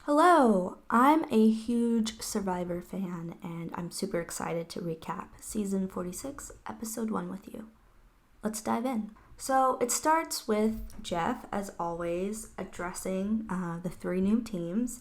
Hello, I'm a huge Survivor fan and I'm super excited to recap season 46, episode 1 with you. Let's dive in. So it starts with Jeff, as always, addressing the three new teams.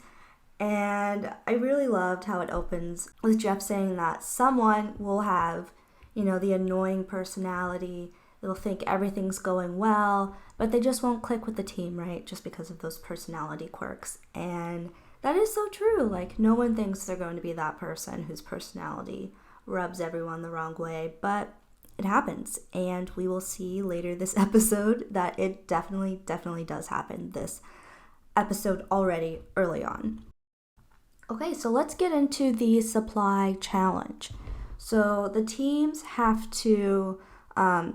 And I really loved how it opens with Jeff saying that someone will have, the annoying personality. They'll think everything's going well, but they just won't click with the team, right? Just because of those personality quirks. And that is so true. Like, no one thinks they're going to be that person whose personality rubs everyone the wrong way, but it happens. And we will see later this episode that it definitely does happen this episode already early on. Okay, so let's get into the supply challenge. So the teams have to,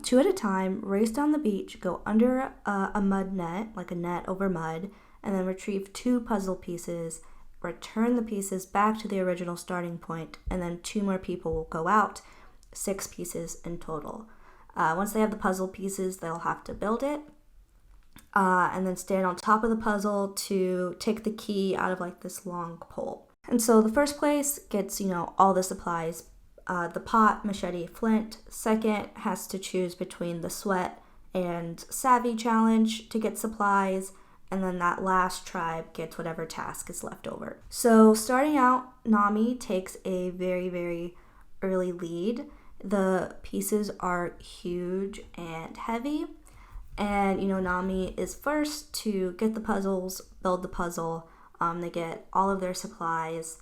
two at a time, race down the beach, go under a mud net, like a net over mud, and then retrieve 2 puzzle pieces, return the pieces back to the original starting point, and then 2 more people will go out, 6 pieces in total. Once they have the puzzle pieces, they'll have to build it, and then stand on top of the puzzle to take the key out of like this long pole. And so the first place gets, all the supplies, the pot, machete, flint. Second has to choose between the sweat and savvy challenge to get supplies. And then that last tribe gets whatever task is left over. So starting out, Nami takes a very, very early lead. The pieces are huge and heavy. And, Nami is first to get the puzzles, build the puzzle. They get all of their supplies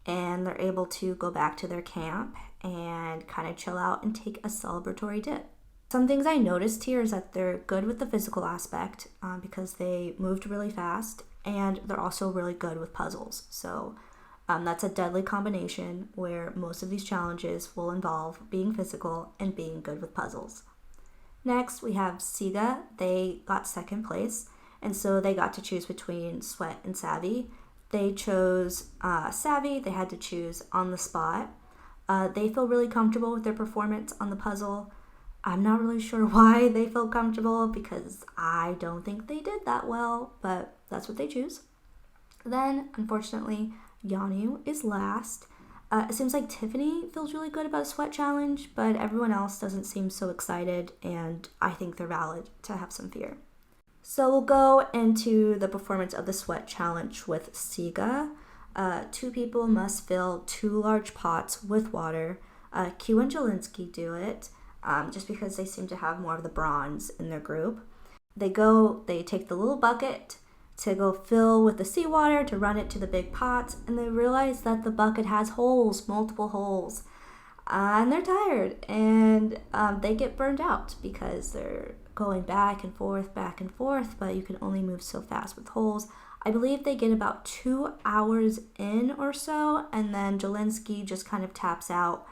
and they're able to go back to their camp and kind of chill out and take a celebratory dip. Some things I noticed here is that they're good with the physical aspect because they moved really fast, and they're also really good with puzzles. So that's a deadly combination where most of these challenges will involve being physical and being good with puzzles. Next, we have Sagi. They got second place, and so they got to choose between sweat and savvy. They chose savvy. They had to choose on the spot. They feel really comfortable with their performance on the puzzle. I'm not really sure why they feel comfortable because I don't think they did that well, but that's what they choose. Then, unfortunately, Yanu is last. It seems like Tiffany feels really good about a sweat challenge, but everyone else doesn't seem so excited, and I think they're valid to have some fear. So we'll go into the performance of the sweat challenge with Sagi. 2 people must fill 2 large pots with water. Q and Jelinski do it, just because they seem to have more of the bronze in their group. They take the little bucket to go fill with the seawater to run it to the big pots, and they realize that the bucket has holes, multiple holes. And they're tired, and they get burned out because they're going back and forth, but you can only move so fast with holes. I believe they get about 2 hours in or so, and then Jelinski just kind of taps out.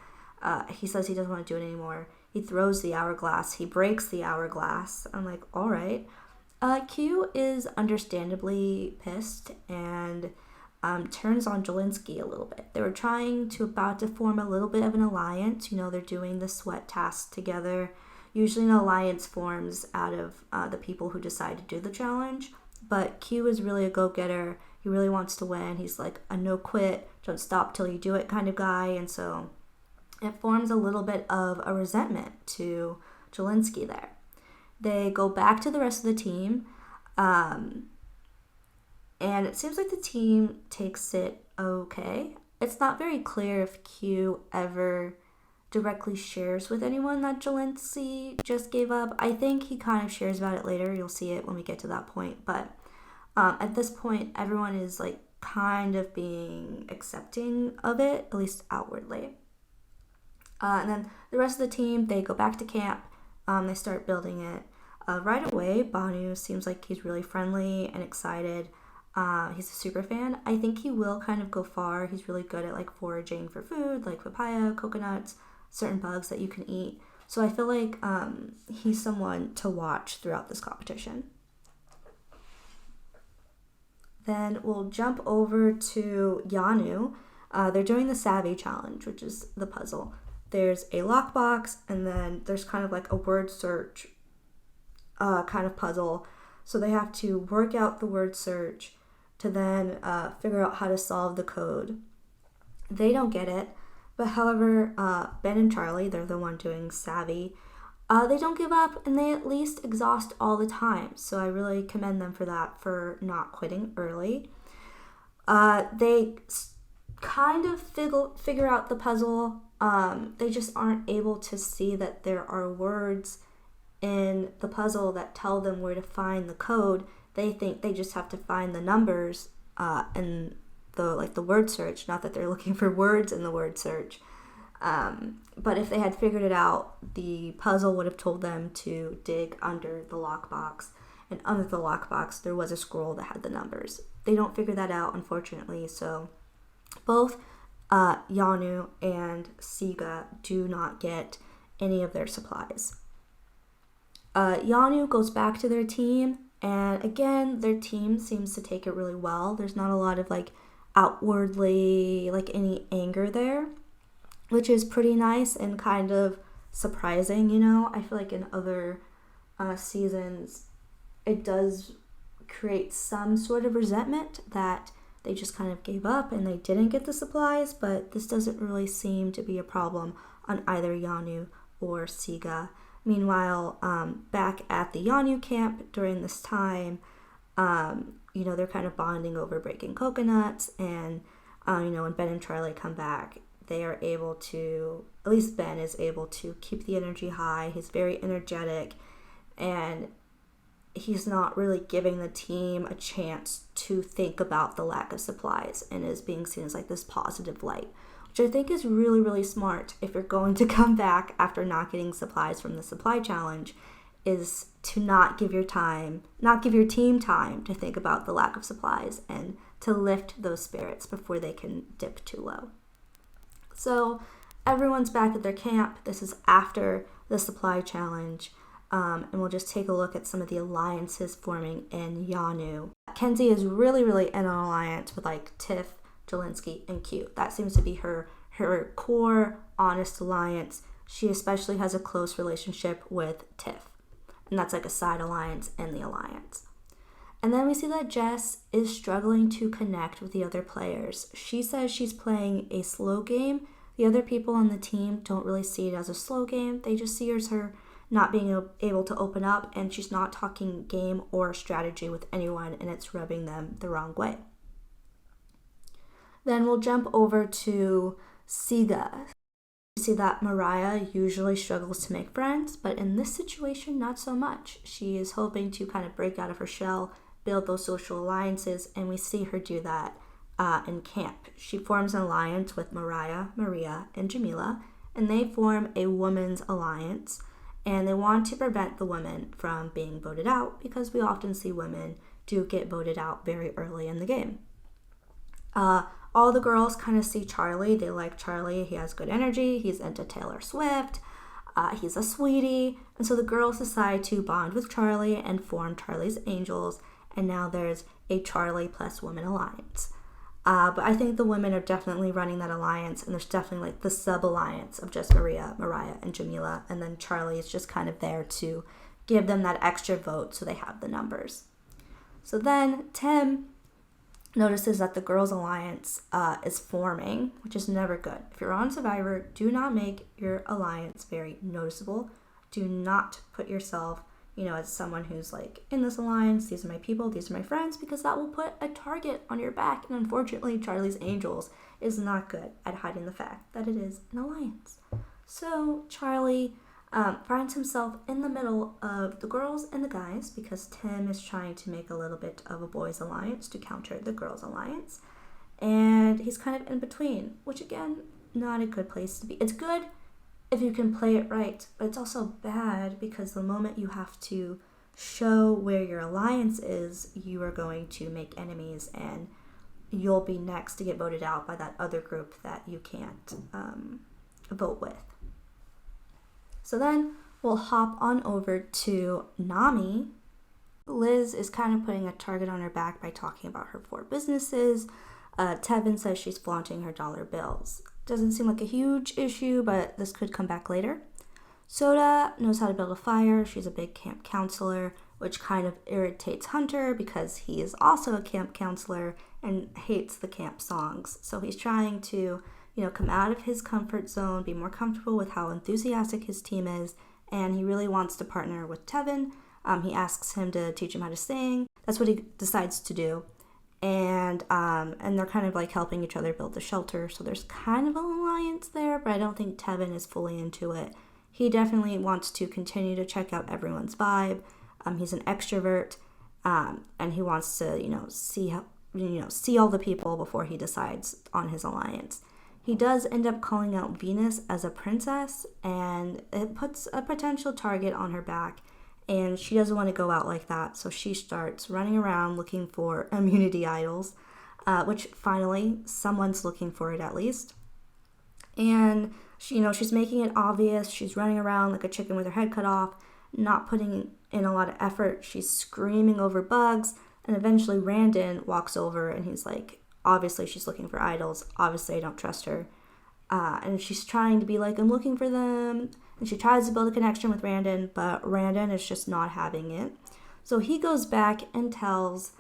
He says he doesn't want to do it anymore. He throws the hourglass. He breaks the hourglass. I'm like, all right. Q is understandably pissed and turns on Jelinski a little bit. They were about to form a little bit of an alliance. They're doing the sweat task together. Usually an alliance forms out of the people who decide to do the challenge. But Q is really a go-getter. He really wants to win. He's like a no-quit, don't stop till you do it kind of guy. And so it forms a little bit of a resentment to Jelinski there. They go back to the rest of the team. And it seems like the team takes it okay. It's not very clear if Q ever directly shares with anyone that Jelinski just gave up. I think he kind of shares about it later. You'll see it when we get to that point. But at this point, everyone is like kind of being accepting of it, at least outwardly. And then the rest of the team, they go back to camp. They start building it. Right away, Banu seems like he's really friendly and excited. He's a super fan. I think he will kind of go far. He's really good at like foraging for food, like papaya, coconuts, certain bugs that you can eat. So I feel like he's someone to watch throughout this competition. Then we'll jump over to Yanu. They're doing the Savvy Challenge, which is the puzzle. There's a lockbox, and then there's kind of like a word search kind of puzzle. So they have to work out the word search, to then figure out how to solve the code. They don't get it, but however, Ben and Charlie, they're the one doing Savvy, they don't give up, and they at least exhaust all the time. So I really commend them for that, for not quitting early. They kind of figure out the puzzle. They just aren't able to see that there are words in the puzzle that tell them where to find the code. They think they just have to find the numbers in the word search. Not that they're looking for words in the word search. But if they had figured it out, the puzzle would have told them to dig under the lockbox. And under the lockbox, there was a scroll that had the numbers. They don't figure that out, unfortunately. So both Yanu and Sagi do not get any of their supplies. Yanu goes back to their team, and again, their team seems to take it really well. There's not a lot of outwardly any anger there, which is pretty nice and kind of surprising, I feel like in other seasons, it does create some sort of resentment that they just kind of gave up and they didn't get the supplies, but this doesn't really seem to be a problem on either Yanu or Sagi. Meanwhile, back at the Yanu camp during this time, they're kind of bonding over breaking coconuts, and, when Ben and Charlie come back, they are able to, at least Ben is able to keep the energy high. He's very energetic, and he's not really giving the team a chance to think about the lack of supplies and is being seen as this positive light, which I think is really, really smart if you're going to come back after not getting supplies from the supply challenge, is to not give your team time to think about the lack of supplies and to lift those spirits before they can dip too low. So everyone's back at their camp. This is after the supply challenge. And we'll just take a look at some of the alliances forming in Yanu. Kenzie is really, really in an alliance with Tiff, Jelinski, and Q. That seems to be her core, honest alliance. She especially has a close relationship with Tiff. And that's a side alliance in the alliance. And then we see that Jess is struggling to connect with the other players. She says she's playing a slow game. The other people on the team don't really see it as a slow game. They just see it as her not being able to open up, and she's not talking game or strategy with anyone, and it's rubbing them the wrong way. Then we'll jump over to Sagi. You see that Mariah usually struggles to make friends, but in this situation, not so much. She is hoping to kind of break out of her shell, build those social alliances, and we see her do that in camp. She forms an alliance with Mariah, Maria, and Jamila, and they form a women's alliance. And they want to prevent the women from being voted out because we often see women do get voted out very early in the game. All the girls kind of see Charlie. They like Charlie. He has good energy. He's into Taylor Swift. He's a sweetie. And so the girls decide to bond with Charlie and form Charlie's Angels. And now there's a Charlie plus women alliance. But I think the women are definitely running that alliance, and there's definitely the sub-alliance of just Maria, Mariah, and Jamila, and then Charlie is just kind of there to give them that extra vote so they have the numbers. So then Tim notices that the girls' alliance is forming, which is never good. If you're on Survivor, do not make your alliance very noticeable. Do not put yourself as someone who's in this alliance, these are my people, these are my friends, because that will put a target on your back. And unfortunately, Charlie's Angels is not good at hiding the fact that it is an alliance. So Charlie finds himself in the middle of the girls and the guys because Tim is trying to make a little bit of a boys' alliance to counter the girls' alliance. And he's kind of in between, which again, not a good place to be. It's good if you can play it right, but it's also bad because the moment you have to show where your alliance is, you are going to make enemies and you'll be next to get voted out by that other group that you can't vote with. So then we'll hop on over to Nami. Liz is kind of putting a target on her back by talking about her 4 businesses. Tevin says she's flaunting her dollar bills. Doesn't seem like a huge issue, but this could come back later. Soda knows how to build a fire. She's a big camp counselor, which kind of irritates Hunter because he is also a camp counselor and hates the camp songs. So he's trying to, come out of his comfort zone, be more comfortable with how enthusiastic his team is, and he really wants to partner with Tevin. He asks him to teach him how to sing. That's what he decides to do. And they're kind of like helping each other build the shelter. So there's kind of an alliance there, but I don't think Tevin is fully into it. He definitely wants to continue to check out everyone's vibe. He's an extrovert, and he wants to, see all the people before he decides on his alliance. He does end up calling out Venus as a princess, and it puts a potential target on her back, and she doesn't want to go out like that, so she starts running around looking for immunity idols, which finally, someone's looking for it at least. And, she's making it obvious. She's running around like a chicken with her head cut off, not putting in a lot of effort. She's screaming over bugs, and eventually Randon walks over and he's like, obviously she's looking for idols. Obviously I don't trust her. And she's trying to be like, I'm looking for them. And she tries to build a connection with Randon, but Randon is just not having it. So he goes back and tells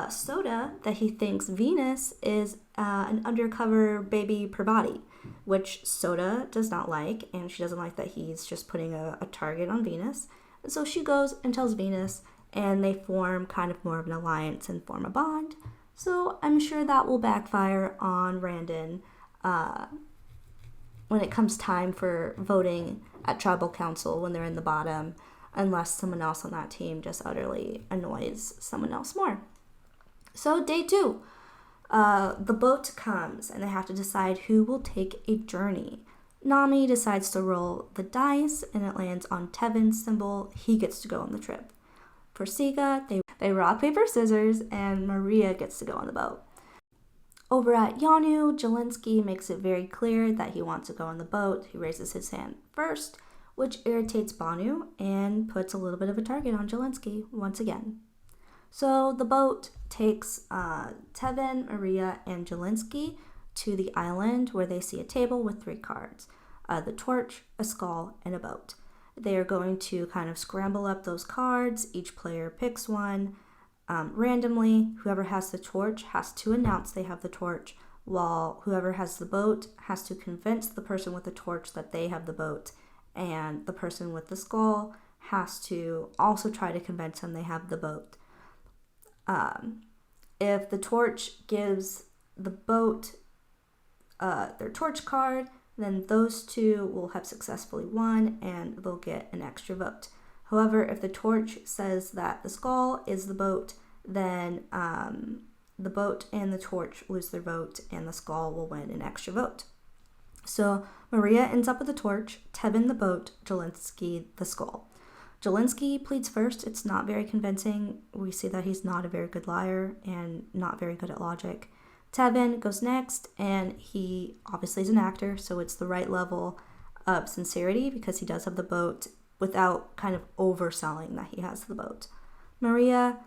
Soda that he thinks Venus is an undercover baby per body, which Soda does not like, and she doesn't like that he's just putting a target on Venus. And so she goes and tells Venus, and they form kind of more of an alliance and form a bond. So I'm sure that will backfire on Randon when it comes time for voting at Tribal Council when they're in the bottom, unless someone else on that team just utterly annoys someone else more. So day 2, the boat comes and they have to decide who will take a journey. Nami decides to roll the dice and it lands on Tevin's symbol. He gets to go on the trip. For Siga, they rock, paper, scissors, and Maria gets to go on the boat. Over at Yanu, Jelinski makes it very clear that he wants to go on the boat. He raises his hand first, which irritates Banu and puts a little bit of a target on Jelinski once again. So the boat takes Tevin, Maria, and Jelinski to the island where they see a table with 3 cards, the torch, a skull, and a boat. They are going to kind of scramble up those cards. Each player picks one randomly. Whoever has the torch has to announce they have the torch, while whoever has the boat has to convince the person with the torch that they have the boat, and the person with the skull has to also try to convince them they have the boat. If the torch gives the boat their torch card, then those 2 will have successfully won and they'll get an extra vote. However, if the torch says that the skull is the boat, then the boat and the torch lose their vote and the skull will win an extra vote. So Maria ends up with the torch, Tevin the boat, Jelinski the skull. Jelinski pleads first. It's not very convincing. We see that he's not a very good liar and not very good at logic. Tevin goes next, and he obviously is an actor, so it's the right level of sincerity because he does have the boat without kind of overselling that he has the boat. Maria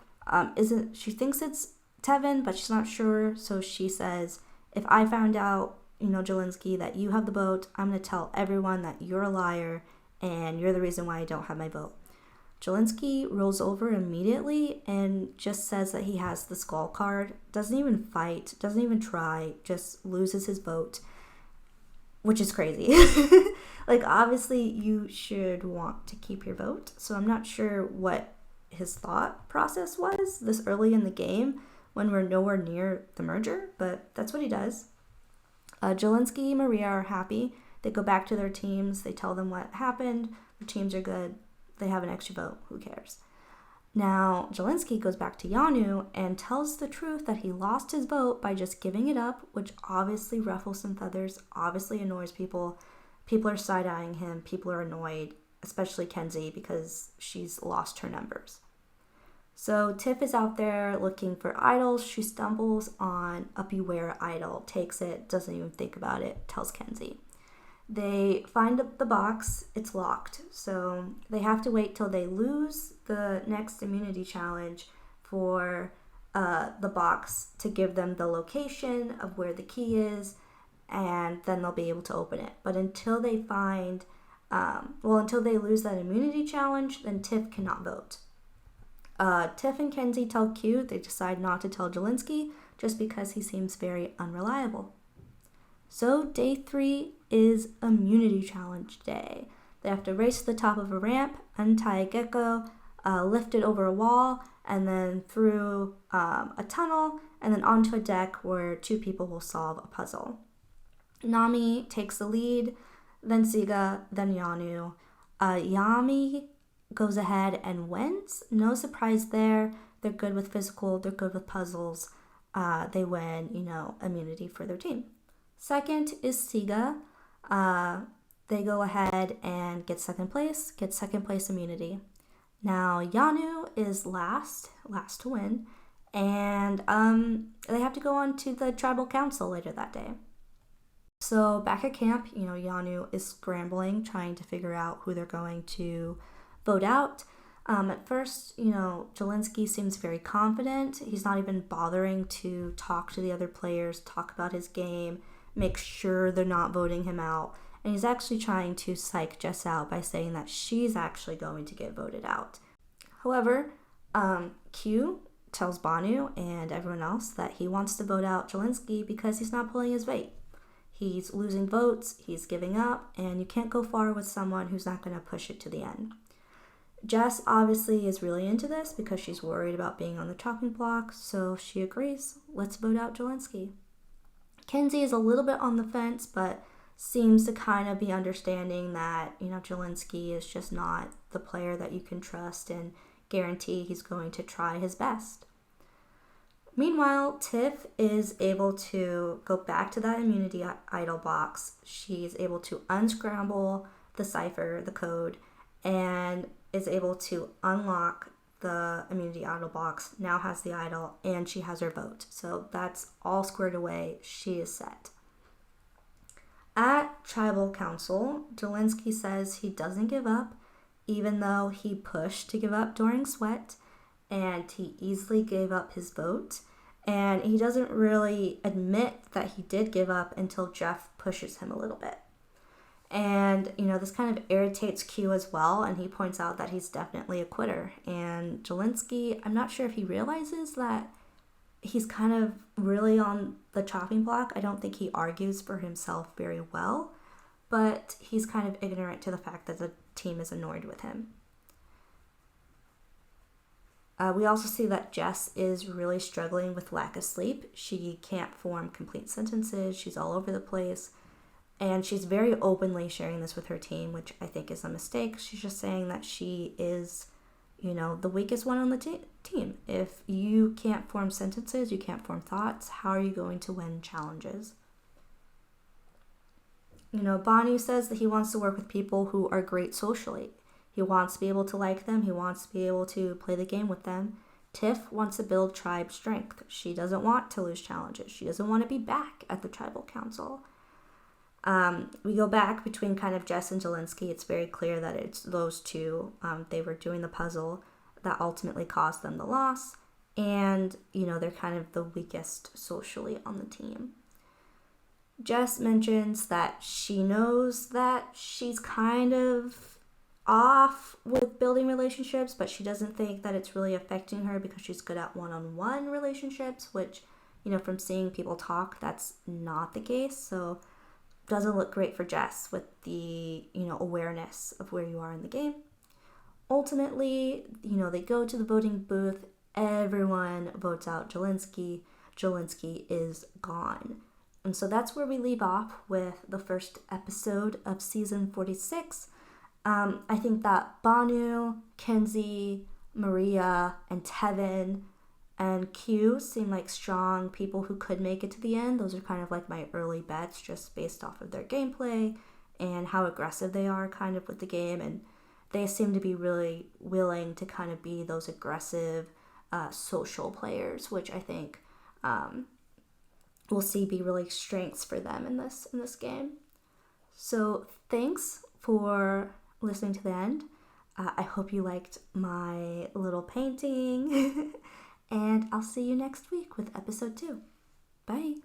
she thinks it's Tevin, but she's not sure, so she says, if I found out, Jelinski, that you have the boat, I'm going to tell everyone that you're a liar and you're the reason why I don't have my boat. Jelinski rolls over immediately and just says that he has the skull card, doesn't even fight, doesn't even try, just loses his vote, which is crazy. Like, obviously, you should want to keep your vote, so I'm not sure what his thought process was this early in the game when we're nowhere near the merger, but that's what he does. Jelinski and Maria are happy. They go back to their teams, they tell them what happened, their teams are good, they have an extra vote, who cares? Now, Jelinski goes back to Yanu and tells the truth that he lost his vote by just giving it up, which obviously ruffles some feathers, obviously annoys people. People are side-eyeing him, people are annoyed, especially Kenzie, because she's lost her numbers. So Tiff is out there looking for idols. She stumbles on a Beware idol, takes it, doesn't even think about it, tells Kenzie. They find the box, it's locked, so they have to wait till they lose the next immunity challenge for the box to give them the location of where the key is, and then they'll be able to open it. But until they until they lose that immunity challenge, then Tiff cannot vote. Tiff and Kenzie tell Q they decide not to tell Jelinski just because he seems very unreliable. So day 3 is immunity challenge day. They have to race to the top of a ramp, untie a gecko, lift it over a wall, and then through a tunnel, and then onto a deck where 2 people will solve a puzzle. Nami takes the lead, then Siga, then Yanu. Yami goes ahead and wins. No surprise there. They're good with physical, they're good with puzzles. They win, immunity for their team. Second is Siga. They go ahead and get second place immunity. Now Yanu is last to win, and they have to go on to the tribal council later that day. So back at camp, Yanu is scrambling, trying to figure out who they're going to vote out. At first, Jelinski seems very confident. He's not even bothering to talk to the other players, talk about his game, make sure they're not voting him out. And he's actually trying to psych Jess out by saying that she's actually going to get voted out. However, Q tells Banu and everyone else that he wants to vote out Jelinski because he's not pulling his weight. He's losing votes, he's giving up, and you can't go far with someone who's not going to push it to the end. Jess obviously is really into this because she's worried about being on the chopping block, so she agrees. Let's vote out Jelinski. Kenzie is a little bit on the fence, but seems to kind of be understanding that, Jelinski is just not the player that you can trust and guarantee he's going to try his best. Meanwhile, Tiff is able to go back to that immunity idol box. She's able to unscramble the cipher, the code, and is able to unlock the immunity idol box, now has the idol, and she has her vote. So that's all squared away. She is set. At Tribal Council, Jelinski says he doesn't give up, even though he pushed to give up during sweat, and he easily gave up his vote. And he doesn't really admit that he did give up until Jeff pushes him a little bit. And, this kind of irritates Q as well, and he points out that he's definitely a quitter. And Jelinski, I'm not sure if he realizes that he's kind of really on the chopping block. I don't think he argues for himself very well, but he's kind of ignorant to the fact that the team is annoyed with him. We also see that Jess is really struggling with lack of sleep. She can't form complete sentences. She's all over the place. And she's very openly sharing this with her team, which I think is a mistake. She's just saying that she is, the weakest one on the team. If you can't form sentences, you can't form thoughts, how are you going to win challenges? Banu says that he wants to work with people who are great socially. He wants to be able to like them. He wants to be able to play the game with them. Tiff wants to build tribe strength. She doesn't want to lose challenges. She doesn't want to be back at the tribal council. We go back between kind of Jess and Jelinski. It's very clear that it's those two. They were doing the puzzle that ultimately caused them the loss. And, they're kind of the weakest socially on the team. Jess mentions that she knows that she's kind of off with building relationships, but she doesn't think that it's really affecting her because she's good at one-on-one relationships, which, from seeing people talk, that's not the case. So doesn't look great for Jess with the, awareness of where you are in the game. Ultimately, they go to the voting booth. Everyone votes out Jelinski. Jelinski is gone. And so that's where we leave off with the first episode of season 46. I think that Banu, Kenzie, Maria, and Tevin and Q seem like strong people who could make it to the end. Those are kind of like my early bets just based off of their gameplay and how aggressive they are kind of with the game. And they seem to be really willing to kind of be those aggressive social players, which I think we'll see be really strengths for them in this game. So thanks for listening to the end. I hope you liked my little painting. And I'll see you next week with episode 2. Bye.